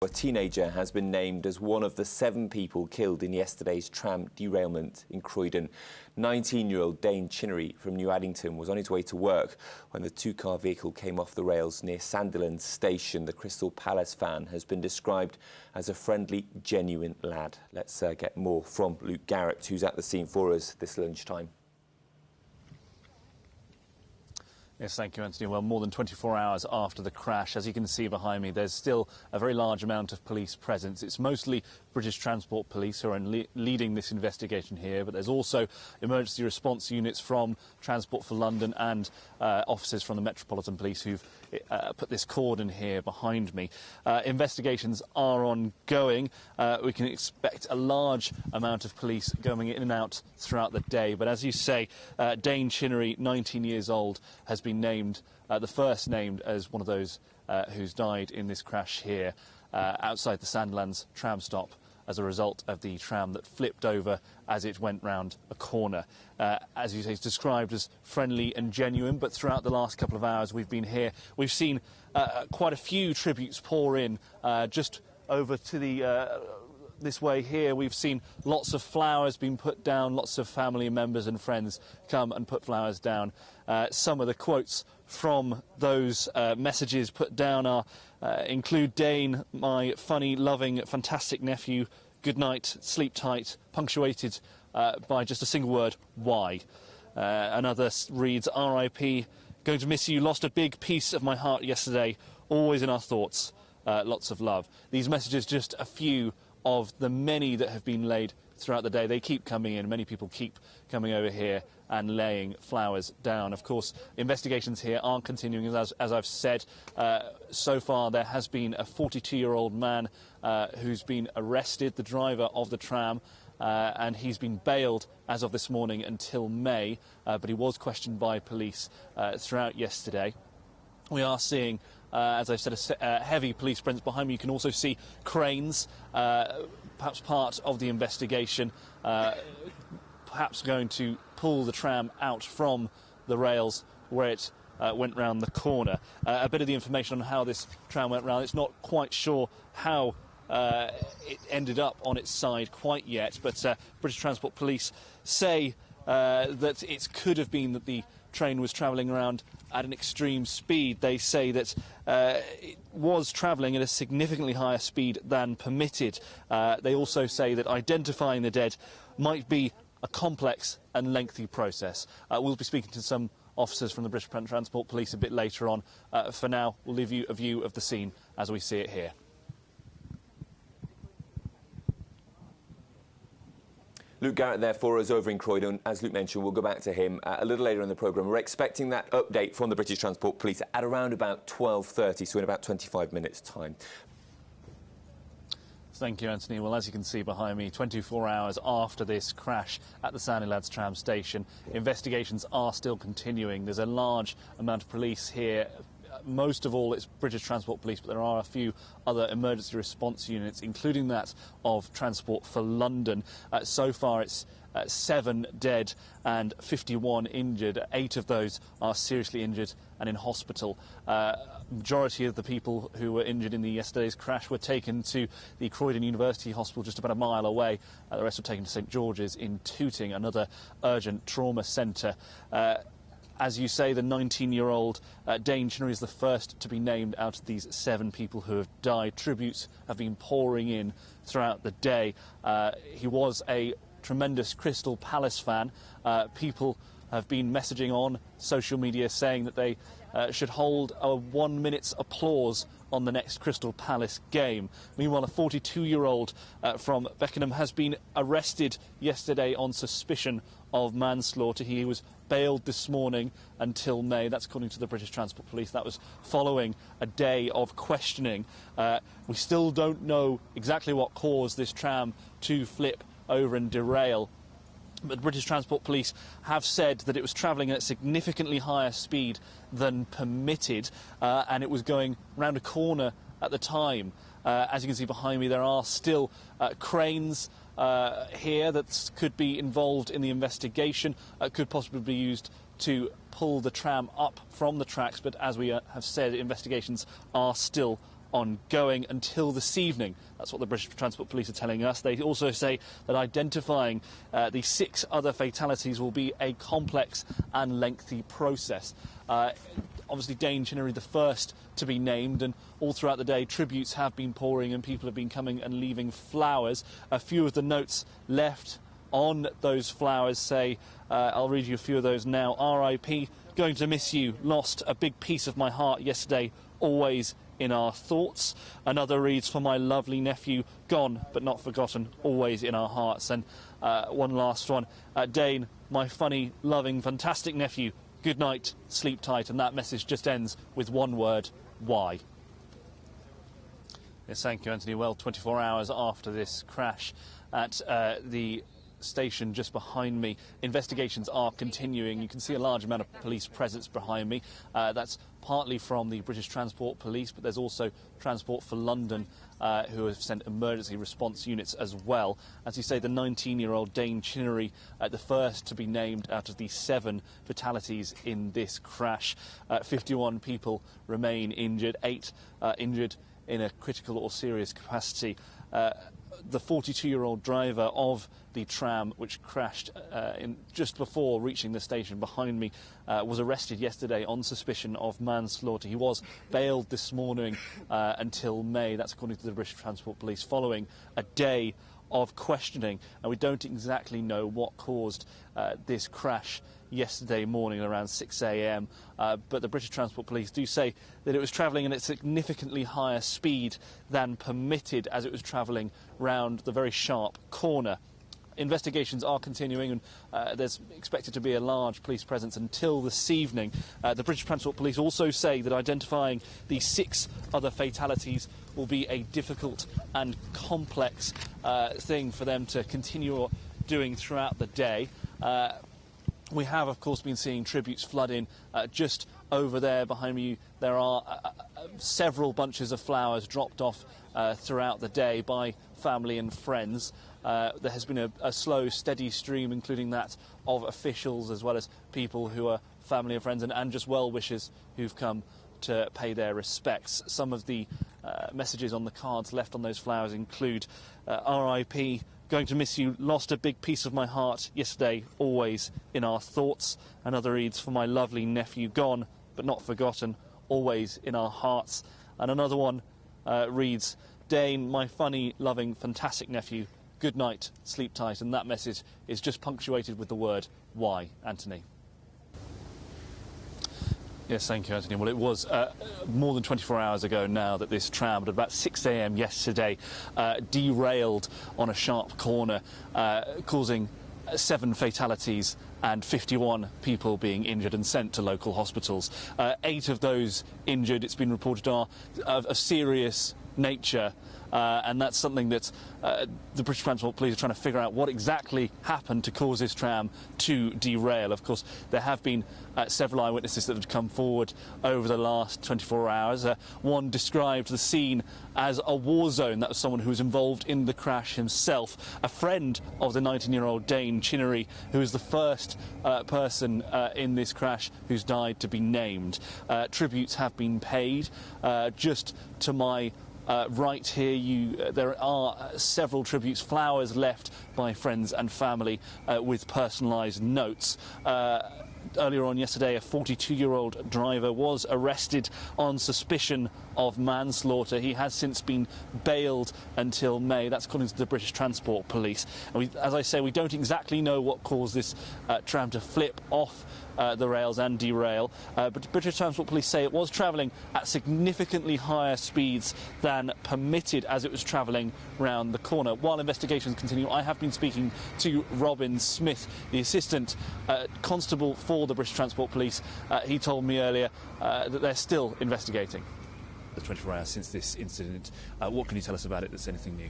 A teenager has been named as one of the 7 people killed in yesterday's tram derailment in Croydon. 19-year-old Dane Chinnery from New Addington was on his way to work when the 2-car vehicle came off the rails near Sandilands station. The Crystal Palace fan has been described as a friendly, genuine lad. Let's get more from Luke Garrett, who's at the scene for us this lunchtime. Yes, thank you, Anthony. Well, more than 24 hours after the crash, as you can see behind me, there's still a very large amount of police presence. It's mostly British Transport Police who are leading this investigation here, but there's also emergency response units from Transport for London and officers from the Metropolitan Police who've put this cordon here behind me. Investigations are ongoing. We can expect a large amount of police going in and out throughout the day. But as you say, Dane Chinnery, 19 years old, has been named, the first named as one of those who's died in this crash here outside the Sandilands tram stop as a result of the tram that flipped over as it went round a corner. As you say, it's described as friendly and genuine, but throughout the last couple of hours we've been here, we've seen quite a few tributes pour in just over to the this way here. We've seen lots of flowers being put down, lots of family members and friends come and put flowers down. Some of the quotes from those messages put down are include Dane, my funny, loving, fantastic nephew, good night, sleep tight, punctuated by just a single word, why. Another reads, RIP, going to miss you, lost a big piece of my heart yesterday, always in our thoughts, lots of love. These messages, just a few of the many that have been laid throughout the day. They keep coming in. Many people keep coming over here and laying flowers down. Of course, investigations here are continuing. As I've said, so far there has been a 42-year-old man who's been arrested, the driver of the tram, and he's been bailed as of this morning until May, but he was questioned by police throughout yesterday. We are seeing, as I've said, a heavy police presence behind me. You can also see cranes, perhaps part of the investigation, perhaps going to pull the tram out from the rails where it went round the corner. A bit of the information on how this tram went round. It's not quite sure how it ended up on its side quite yet, but British Transport Police say that it could have been that the train was travelling around at an extreme speed. They say that it was travelling at a significantly higher speed than permitted. They also say that identifying the dead might be a complex and lengthy process. We'll be speaking to some officers from the British Transport Police a bit later on. For now, we'll leave you a view of the scene as we see it here. Luke Garrett there for us over in Croydon. As Luke mentioned, we'll go back to him a little later in the programme. We're expecting that update from the British Transport Police at around about 12:30, so in about 25 minutes' time. Thank you, Anthony. Well, as you can see behind me, 24 hours after this crash at the Sandilands tram station, investigations are still continuing. There's a large amount of police here. Most of all, it's British Transport Police, but there are a few other emergency response units, including that of Transport for London. So far, it's 7 dead and 51 injured. 8 of those are seriously injured and in hospital. Majority of the people who were injured in yesterday's crash were taken to the Croydon University Hospital just about a mile away. The rest were taken to St George's in Tooting, another urgent trauma centre. As you say, the 19-year-old Dane Chinnery is the first to be named out of these 7 people who have died. Tributes have been pouring in throughout the day. He was a tremendous Crystal Palace fan. People have been messaging on social media saying that they should hold a 1 minute's applause on the next Crystal Palace game. Meanwhile, a 42-year-old from Beckenham has been arrested yesterday on suspicion of manslaughter. He was bailed this morning until May. That's according to the British Transport Police. That was following a day of questioning. We still don't know exactly what caused this tram to flip over and derail. But the British Transport Police have said that it was travelling at a significantly higher speed than permitted, and it was going round a corner at the time. As you can see behind me, there are still cranes here that could be involved in the investigation, could possibly be used to pull the tram up from the tracks, but as we have said, investigations are still ongoing until this evening. That's what the British Transport Police are telling us. They also say that identifying the 6 other fatalities will be a complex and lengthy process. Obviously, Dane Chinnery, the first to be named, and all throughout the day tributes have been pouring and people have been coming and leaving flowers. A few of the notes left on those flowers say, I'll read you a few of those now. R.I.P. Going to miss you. Lost a big piece of my heart yesterday. Always in our thoughts. Another reads, for my lovely nephew. Gone but not forgotten. Always in our hearts. And one last one. Dane, my funny, loving, fantastic nephew. Good night. Sleep tight. And that message just ends with one word. Why? Yes, thank you, Anthony. Well, 24 hours after this crash at the station just behind me, investigations are continuing. You can see a large amount of police presence behind me. That's partly from the British Transport Police, but there's also Transport for London who have sent emergency response units as well. As you say, the 19-year-old Dane Chinnery, the first to be named out of the 7 fatalities in this crash. 51 people remain injured, 8 injured in a critical or serious capacity. The 42-year-old driver of the tram, which crashed just before reaching the station behind me, was arrested yesterday on suspicion of manslaughter. He was bailed this morning until May. That's according to the British Transport Police, following a day of questioning. And we don't exactly know what caused this crash yesterday morning around 6 a.m. But the British Transport Police do say that it was travelling at a significantly higher speed than permitted as it was travelling round the very sharp corner. Investigations are continuing, and there's expected to be a large police presence until this evening. The British Transport Police also say that identifying the 6 other fatalities will be a difficult and complex thing for them to continue doing throughout the day. We have, of course, been seeing tributes flood in just over there behind me. There are several bunches of flowers dropped off throughout the day by family and friends. There has been a slow, steady stream, including that of officials as well as people who are family and friends and just well-wishers who've come to pay their respects. Some of the messages on the cards left on those flowers include R.I.P. Going to miss you. Lost a big piece of my heart yesterday. Always in our thoughts. Another reads, for my lovely nephew. Gone but not forgotten. Always in our hearts. And another one reads, Dane, my funny, loving, fantastic nephew. Good night. Sleep tight. And that message is just punctuated with the word why, Anthony. Yes, thank you, Anthony. Well, it was more than 24 hours ago now that this tram, at about 6 a.m. yesterday, derailed on a sharp corner, causing 7 fatalities and 51 people being injured and sent to local hospitals. 8 of those injured, it's been reported, are of serious nature. And that's something that the British Transport Police are trying to figure out what exactly happened to cause this tram to derail. Of course, there have been several eyewitnesses that have come forward over the last 24 hours. One described the scene as a war zone. That was someone who was involved in the crash himself. A friend of the 19-year-old Dane Chinnery, who is the first person in this crash who's died to be named. Tributes have been paid. Just to my right here, there are several tributes, flowers left by friends and family with personalised notes. Earlier on yesterday, a 42-year-old driver was arrested on suspicion of manslaughter. He has since been bailed until May. That's according to the British Transport Police. And as I say, we don't exactly know what caused this tram to flip off the rails and derail, but British Transport Police say it was travelling at significantly higher speeds than permitted as it was travelling round the corner. While investigations continue, I have been speaking to Robin Smith, the Assistant Constable for the British Transport Police. He told me earlier that they're still investigating. The 24 hours since this incident, what can you tell us about it that's anything new?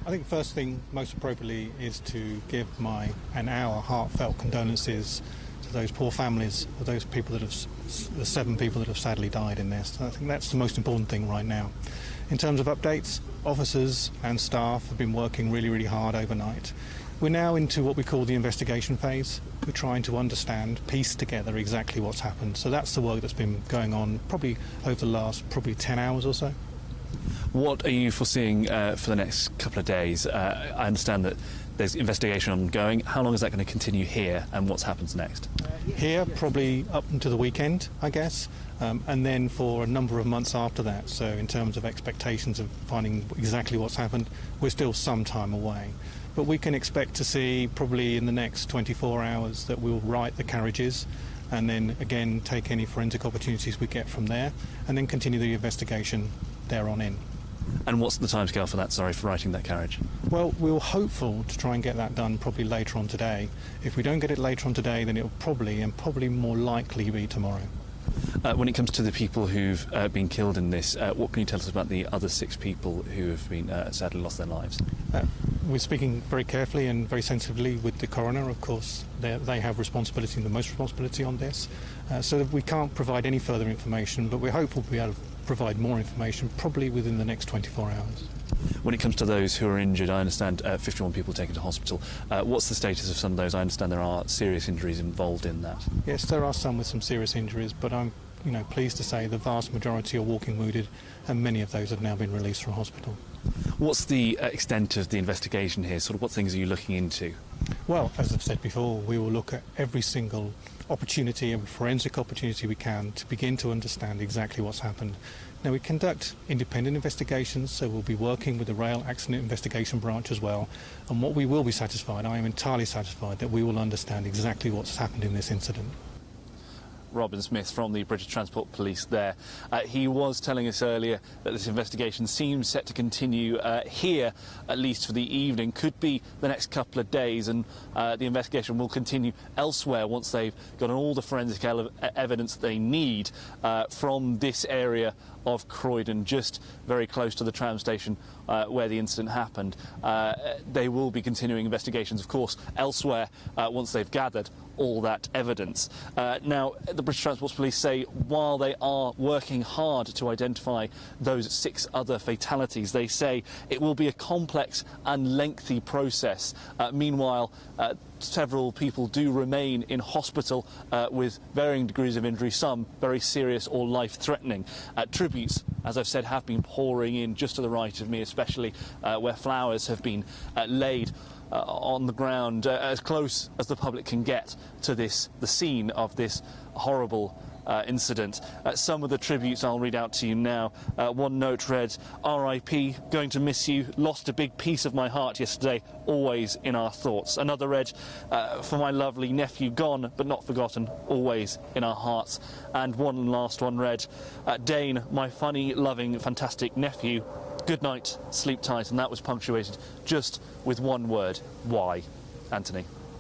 I think the first thing, most appropriately, is to give our heartfelt condolences to those poor families of those people that have, the 7 people that have sadly died in this. I think that's the most important thing right now. In terms of updates, officers and staff have been working really, really hard overnight. We're now into what we call the investigation phase. We're trying to understand, piece together exactly what's happened. So that's the work that's been going on probably over the last 10 hours or so. What are you foreseeing for the next couple of days? I understand that there's investigation ongoing. How long is that going to continue here, and what happens next? Here, probably up until the weekend, I guess, and then for a number of months after that. So in terms of expectations of finding exactly what's happened, we're still some time away. But we can expect to see probably in the next 24 hours that we'll right the carriages and then again take any forensic opportunities we get from there and then continue the investigation there on in. And what's the timescale for that, sorry, for writing that carriage? Well, we're hopeful to try and get that done probably later on today. If we don't get it later on today, then it'll probably more likely be tomorrow. When it comes to the people who've been killed in this, what can you tell us about the other 6 people who have been sadly lost their lives? We're speaking very carefully and very sensitively with the coroner. Of course, they have responsibility and the most responsibility on this. So that we can't provide any further information, but we're hopeful we'll be able to provide more information probably within the next 24 hours. When it comes to those who are injured, I understand 51 people taken to hospital. What's the status of some of those? I understand there are serious injuries involved in that. Yes, there are some with some serious injuries, but I'm pleased to say the vast majority are walking wounded, and many of those have now been released from hospital. What's the extent of the investigation here? Sort of what things are you looking into? Well, as I've said before, we will look at every single opportunity, every forensic opportunity we can to begin to understand exactly what's happened. Now, we conduct independent investigations, so we'll be working with the Rail Accident Investigation Branch as well, and what we will be satisfied, I am entirely satisfied, that we will understand exactly what's happened in this incident. Robin Smith from the British Transport Police there. He was telling us earlier that this investigation seems set to continue here, at least for the evening. Could be the next couple of days, and the investigation will continue elsewhere once they've gotten all the forensic evidence they need from this area of Croydon, just very close to the tram station where the incident happened. They will be continuing investigations, of course, elsewhere once they've gathered all that evidence. Now, the British Transport Police say while they are working hard to identify those 6 other fatalities, they say it will be a complex and lengthy process. Meanwhile, several people do remain in hospital with varying degrees of injury, some very serious or life-threatening. Tributes, as I've said, have been pouring in just to the right of me, especially where flowers have been laid on the ground as close as the public can get to the scene of this horrible incident. Some of the tributes I'll read out to you now. One note read, "R.I.P. Going to miss you. Lost a big piece of my heart yesterday. Always in our thoughts." Another read, "For my lovely nephew, gone but not forgotten. Always in our hearts." And one last one read, "Dane, my funny, loving, fantastic nephew. Good night. Sleep tight." And that was punctuated just with one word: why. Anthony.